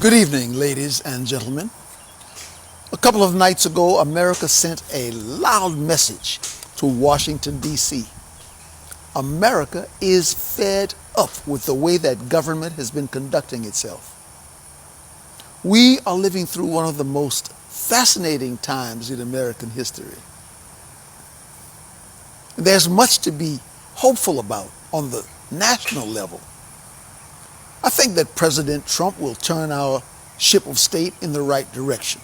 Good evening, ladies and gentlemen. A couple of nights ago, America sent a loud message to Washington, D.C. America is fed up with the way that government has been conducting itself. We are living through one of the most fascinating times in American history. There's much to be hopeful about on the national level. I think that President Trump will turn our ship of state in the right direction.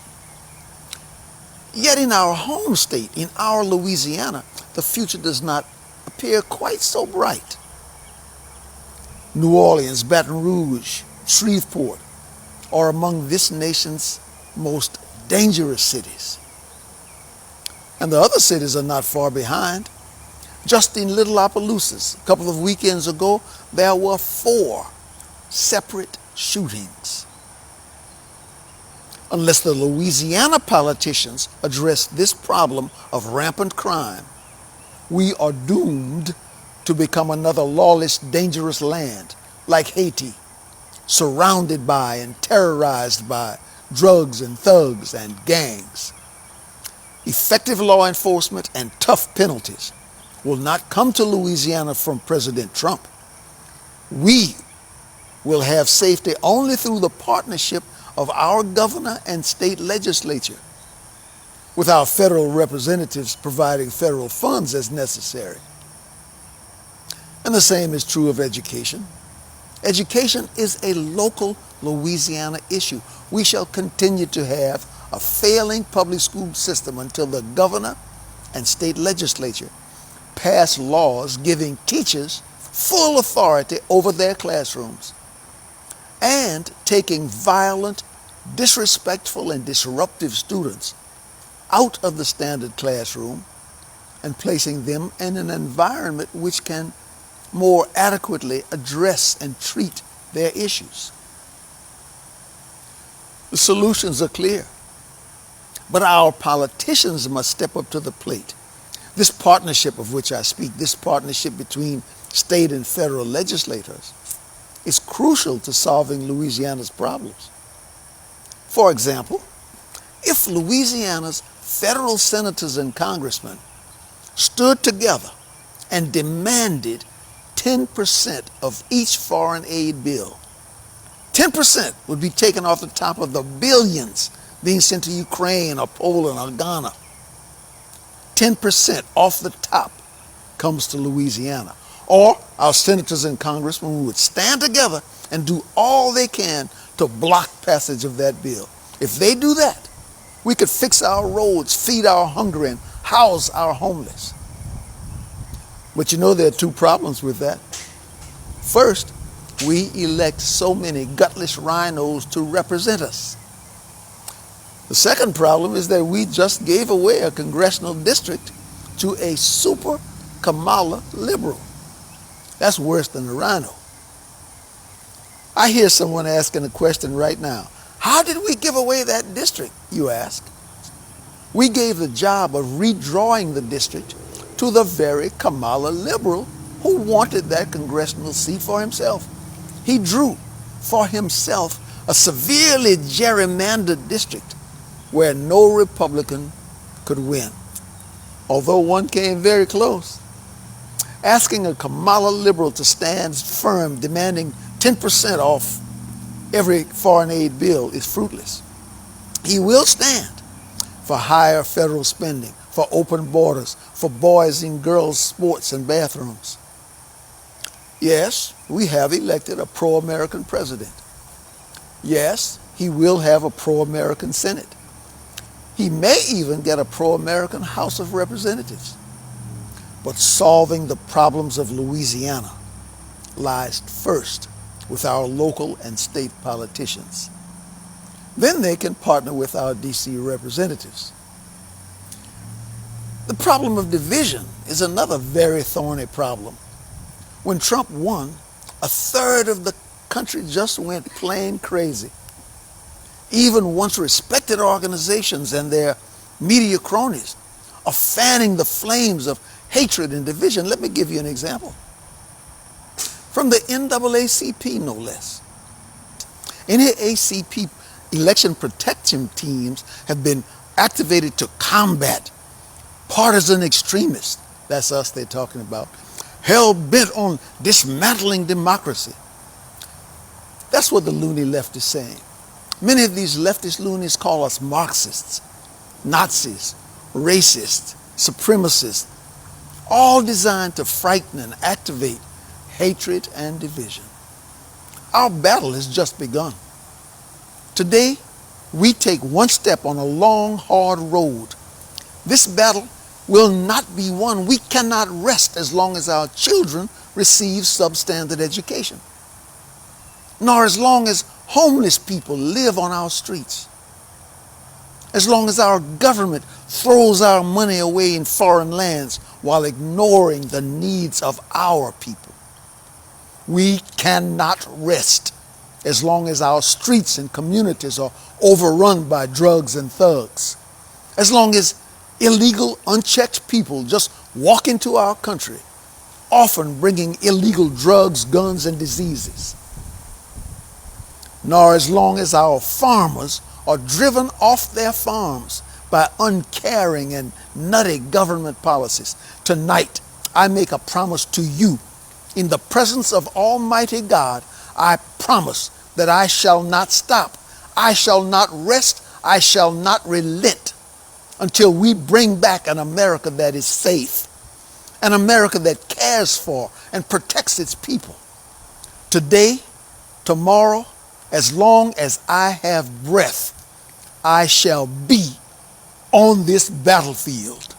Yet in our home state, in our Louisiana, the future does not appear quite so bright. New Orleans, Baton Rouge, Shreveport are among this nation's most dangerous cities. And the other cities are not far behind. Just in Little Opelousas, a couple of weekends ago, there were 4 separate shootings. Unless the Louisiana politicians address this problem of rampant crime, we are doomed to become another lawless, dangerous land like Haiti, surrounded by and terrorized by drugs and thugs and gangs. Effective law enforcement and tough penalties will not come to Louisiana from President Trump. We will have safety only through the partnership of our governor and state legislature, with our federal representatives providing federal funds as necessary. And the same is true of education. Education is a local Louisiana issue. We shall continue to have a failing public school system until the governor and state legislature pass laws giving teachers full authority over their classrooms and taking violent, disrespectful, and disruptive students out of the standard classroom and placing them in an environment which can more adequately address and treat their issues. The solutions are clear, but our politicians must step up to the plate. This partnership of which I speak, this partnership between state and federal legislators, is crucial to solving Louisiana's problems. For example, if Louisiana's federal senators and congressmen stood together and demanded 10% of each foreign aid bill, 10% would be taken off the top of the billions being sent to Ukraine or Poland or Ghana. 10% off the top comes to Louisiana. Or our senators and congressmen would stand together and do all they can to block passage of that bill. If they do that, we could fix our roads, feed our hungry, and house our homeless. But you know there are 2 problems with that. First, we elect so many gutless rhinos to represent us. The second problem is that we just gave away a congressional district to a super Kamala liberal. That's worse than a rhino. I hear someone asking a question right now. How did we give away that district, you ask? We gave the job of redrawing the district to the very Kamala liberal who wanted that congressional seat for himself. He drew for himself a severely gerrymandered district where no Republican could win, although one came very close. Asking a Kamala liberal to stand firm, demanding 10% off every foreign aid bill is fruitless. He will stand for higher federal spending, for open borders, for boys and girls sports and bathrooms. Yes, we have elected a pro-American president. Yes, he will have a pro-American Senate. He may even get a pro-American House of Representatives. But solving the problems of Louisiana lies first with our local and state politicians. Then they can partner with our D.C. representatives. The problem of division is another very thorny problem. When Trump won, 1/3 of the country just went plain crazy. Even once respected organizations and their media cronies are fanning the flames of hatred and division. Let me give you an example. From the NAACP, no less. NAACP election protection teams have been activated to combat partisan extremists. That's us they're talking about. Hell-bent on dismantling democracy. That's what the loony left is saying. Many of these leftist loonies call us Marxists, Nazis, racists, supremacists, all designed to frighten and activate hatred and division. Our battle has just begun. Today, we take one step on a long, hard road. This battle will not be won. We cannot rest as long as our children receive substandard education, nor as long as homeless people live on our streets, as long as our government throws our money away in foreign lands while ignoring the needs of our people. We cannot rest as long as our streets and communities are overrun by drugs and thugs, as long as illegal, unchecked people just walk into our country, often bringing illegal drugs, guns, and diseases, nor as long as our farmers are driven off their farms by uncaring and nutty government policies. Tonight, I make a promise to you. In the presence of Almighty God, I promise that I shall not stop. I shall not rest. I shall not relent until we bring back an America that is safe, an America that cares for and protects its people. Today, tomorrow, as long as I have breath, I shall be on this battlefield.